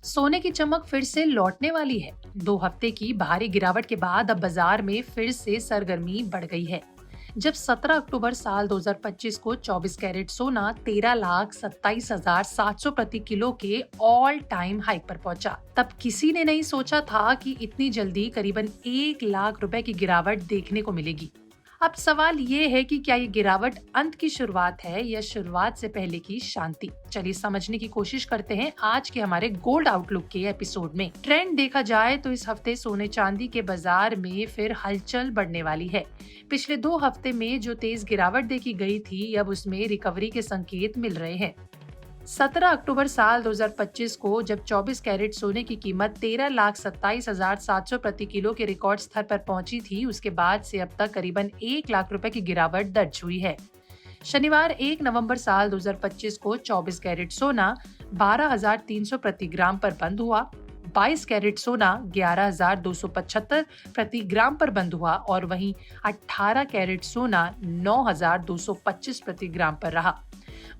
सोने की चमक फिर से लौटने वाली है। 2 हफ्ते की भारी गिरावट के बाद अब बाजार में फिर से सरगर्मी बढ़ गई है। जब 17 अक्टूबर साल 2025 को 24 कैरेट सोना 13,27,700 प्रति किलो के ऑल टाइम हाई पर पहुंचा, तब किसी ने नहीं सोचा था कि इतनी जल्दी करीबन 1 लाख रुपए की गिरावट देखने को मिलेगी। अब सवाल ये है कि क्या ये गिरावट अंत की शुरुआत है या शुरुआत से पहले की शांति। चलिए समझने की कोशिश करते हैं आज के हमारे गोल्ड आउटलुक के एपिसोड में। ट्रेंड देखा जाए तो इस हफ्ते सोने चांदी के बाजार में फिर हलचल बढ़ने वाली है। पिछले 2 हफ्ते में जो तेज गिरावट देखी गई थी, अब उसमें रिकवरी के संकेत मिल रहे हैं। 17 अक्टूबर साल 2025 को जब 24 कैरेट सोने की कीमत 13,27,700 प्रति किलो के रिकॉर्ड स्तर पर पहुंची थी, उसके बाद से अब तक करीबन 1 लाख रुपए की गिरावट दर्ज हुई है। शनिवार 1 नवंबर साल 2025 को 24 कैरेट सोना 12,300 प्रति ग्राम पर बंद हुआ। 22 कैरेट सोना 11,275 प्रति ग्राम पर बंद हुआ और वहीं 18 कैरेट सोना 9,225 प्रति ग्राम पर रहा।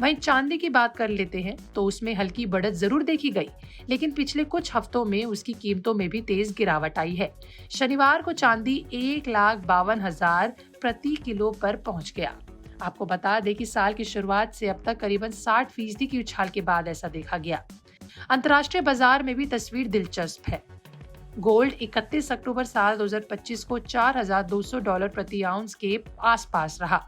वहीं चांदी की बात कर लेते हैं तो उसमें हल्की बढ़त जरूर देखी गई, लेकिन पिछले कुछ हफ्तों में उसकी कीमतों में भी तेज गिरावट आई है। शनिवार को चांदी 1,52,000 प्रति किलो पर पहुंच गया। आपको बता दें कि साल की शुरुआत से अब तक करीबन 60% की उछाल के बाद ऐसा देखा गया। अंतर्राष्ट्रीय बाजार में भी तस्वीर दिलचस्प है। गोल्ड 31 अक्टूबर साल 2025 को $4,200 प्रति आउंस के आसपास रहा,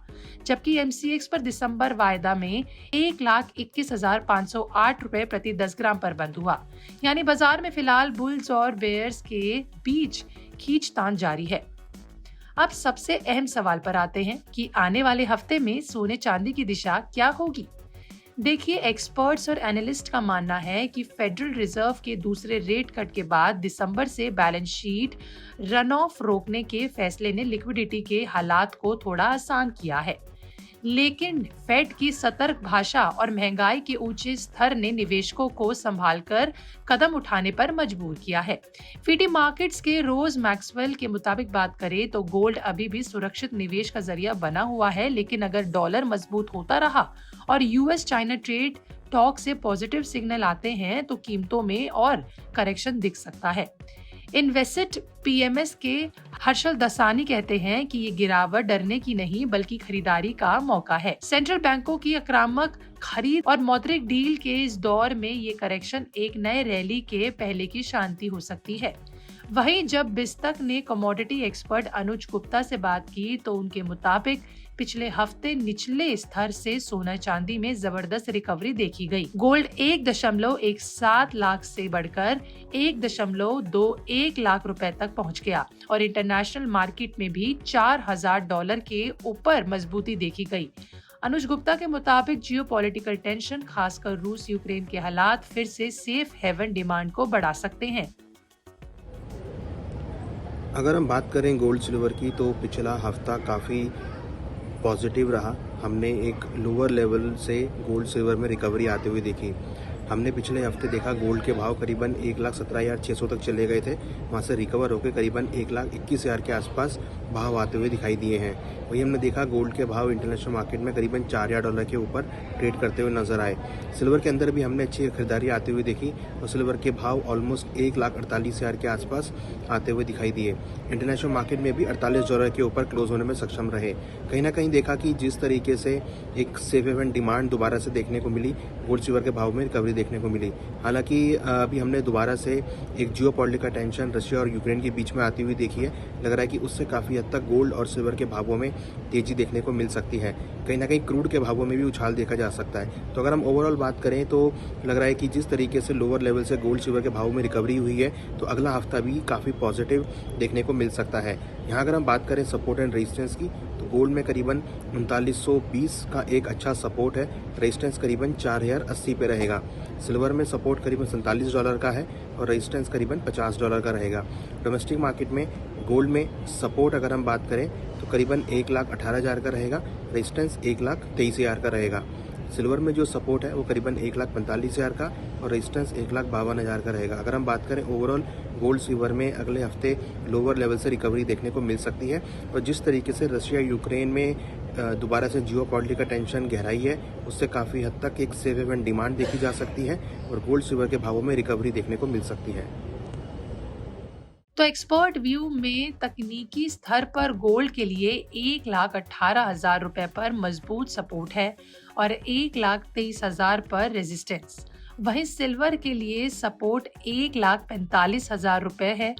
जबकि एमसीएक्स पर दिसंबर वायदा में 1,21,508 रुपए प्रति 10 ग्राम पर बंद हुआ। यानी बाजार में फिलहाल बुल्स और बेयर्स के बीच खींचतान जारी है। अब सबसे अहम सवाल पर आते हैं कि आने वाले हफ्ते में सोने चांदी की दिशा क्या होगी। देखिए, एक्सपर्ट्स और एनालिस्ट का मानना है कि फेडरल रिजर्व के दूसरे रेट कट के बाद दिसंबर से बैलेंस शीट रन ऑफ रोकने के फैसले ने लिक्विडिटी के हालात को थोड़ा आसान किया है, लेकिन फेड की सतर्क भाषा और महंगाई के ऊंचे स्तर ने निवेशकों को संभालकर कदम उठाने पर मजबूर किया है। फीडी मार्केट्स के रोज मैक्सवेल के मुताबिक बात करें तो गोल्ड अभी भी सुरक्षित निवेश का जरिया बना हुआ है, लेकिन अगर डॉलर मजबूत होता रहा और यूएस चाइना ट्रेड टॉक से पॉजिटिव सिग्नल आते हैं तो कीमतों में और करेक्शन दिख सकता है। इन्वेस्ट पीएमएस के हर्षल दसानी कहते हैं कि ये गिरावट डरने की नहीं बल्कि खरीदारी का मौका है। सेंट्रल बैंकों की आक्रामक खरीद और मौद्रिक डील के इस दौर में ये करेक्शन एक नए रैली के पहले की शांति हो सकती है। वहीं जब बिस्तक ने कमोडिटी एक्सपर्ट अनुज गुप्ता से बात की तो उनके मुताबिक पिछले हफ्ते निचले स्तर से सोना चांदी में जबरदस्त रिकवरी देखी गई। गोल्ड 1.17 लाख से बढ़कर 1.21 लाख रुपए तक पहुंच गया और इंटरनेशनल मार्केट में भी $4,000 के ऊपर मजबूती देखी गई। अनुज गुप्ता के मुताबिक जियोपॉलिटिकल टेंशन, खासकर रूस यूक्रेन के हालात फिर से सेफ हेवन डिमांड को बढ़ा सकते हैं। अगर हम बात करें गोल्ड सिल्वर की तो पिछला हफ्ता काफ़ी पॉजिटिव रहा। हमने एक लोअर लेवल से गोल्ड सिल्वर में रिकवरी आते हुए देखी। हमने पिछले हफ्ते देखा गोल्ड के भाव करीबन 1,17,600 तक चले गए थे, वहाँ से रिकवर होकर करीबन 1,21,000 के आसपास भाव आते हुए दिखाई दिए हैं। वही हमने देखा गोल्ड के भाव इंटरनेशनल मार्केट में करीबन $4,000 के ऊपर ट्रेड करते हुए नजर आए। सिल्वर के अंदर भी हमने अच्छी खरीदारी आती हुई देखी और सिल्वर के भाव ऑलमोस्ट 1,48,000 के आसपास आते हुए दिखाई दिए। इंटरनेशनल मार्केट में भी $48 के ऊपर क्लोज होने में सक्षम रहे। कहीं ना कहीं देखा कि जिस तरीके से एक सेफ हेवन डिमांड दोबारा से देखने को मिली, गोल्ड सिल्वर के भाव में रिकवरी देखने को मिली। हालांकि अभी हमने दोबारा से एक जियोपॉलिटिकल टेंशन रशिया और यूक्रेन के बीच में आती हुई देखी है। लग रहा है कि उससे काफ़ी हद तक गोल्ड और सिल्वर के भावों में तेजी देखने को मिल सकती है। कहीं ना कहीं क्रूड के भावों में भी उछाल देखा जा सकता है। तो अगर हम ओवरऑल बात करें तो लग रहा है कि जिस तरीके से लोअर लेवल से गोल्ड सिल्वर के भावों में रिकवरी हुई है तो अगला हफ्ता भी काफ़ी पॉजिटिव देखने को मिल सकता है। यहाँ अगर हम बात करें सपोर्ट एंड रेजिस्टेंस की तो गोल्ड में करीबन 3920 का एक अच्छा सपोर्ट है, रेजिस्टेंस करीबन 4080 पे रहेगा। सिल्वर में सपोर्ट करीबन $47 का है और रेजिस्टेंस करीबन $50 का रहेगा। डोमेस्टिक मार्केट में गोल्ड में सपोर्ट अगर हम बात करें तो करीबन 1,18,000 का रहेगा, रेजिस्टेंस 1,23,000 का रहेगा। सिल्वर में जो सपोर्ट है वो करीबन 1,45,000 का और रेजिस्टेंस 1,52,000 का रहेगा। अगर हम बात करें ओवरऑल गोल्ड सिल्वर में अगले हफ्ते लोअर लेवल से रिकवरी देखने को मिल सकती है और जिस तरीके से रशिया यूक्रेन में दोबारा से जियोपॉलिटिकल टेंशन गहराई है उससे काफ़ी हद तक एक सेफ हेवन डिमांड देखी जा सकती है और गोल्ड सिल्वर के भावों में रिकवरी देखने को मिल सकती है। तो एक्सपर्ट व्यू में तकनीकी स्तर पर गोल्ड के लिए 1,18,000 रुपए पर मजबूत सपोर्ट है और 1,23,000 पर रेजिस्टेंस। वहीं सिल्वर के लिए सपोर्ट 1,45,000 रुपए है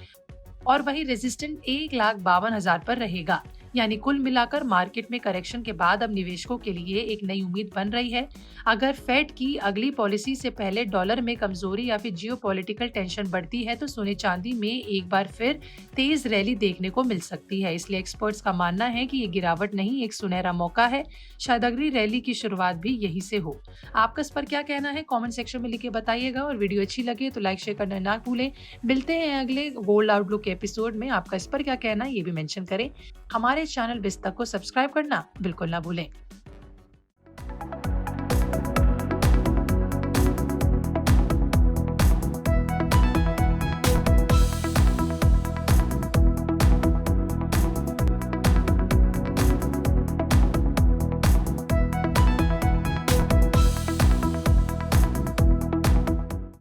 और वही रेजिस्टेंट 1,52,000 पर रहेगा। यानी कुल मिलाकर मार्केट में करेक्शन के बाद अब निवेशकों के लिए एक नई उम्मीद बन रही है। अगर फेड की अगली पॉलिसी से पहले डॉलर में कमजोरी या फिर जियोपॉलिटिकल टेंशन बढ़ती है तो सोने चांदी में एक बार फिर तेज रैली देखने को मिल सकती है। इसलिए एक्सपर्ट्स का मानना है कि ये गिरावट नहीं, एक सुनहरा मौका है। शायद अगली रैली की शुरुआत भी यही से हो। आपका इस पर क्या कहना है कॉमेंट सेक्शन में लिख के बताइएगा और वीडियो अच्छी लगे तो लाइक शेयर करना ना भूलें। मिलते हैं अगले गोल्ड आउटलुक के एपिसोड में। आपका इस पर क्या कहना है ये भी मेंशन करें। हमारे चैनल बिस्तक को सब्सक्राइब करना बिल्कुल ना भूलें।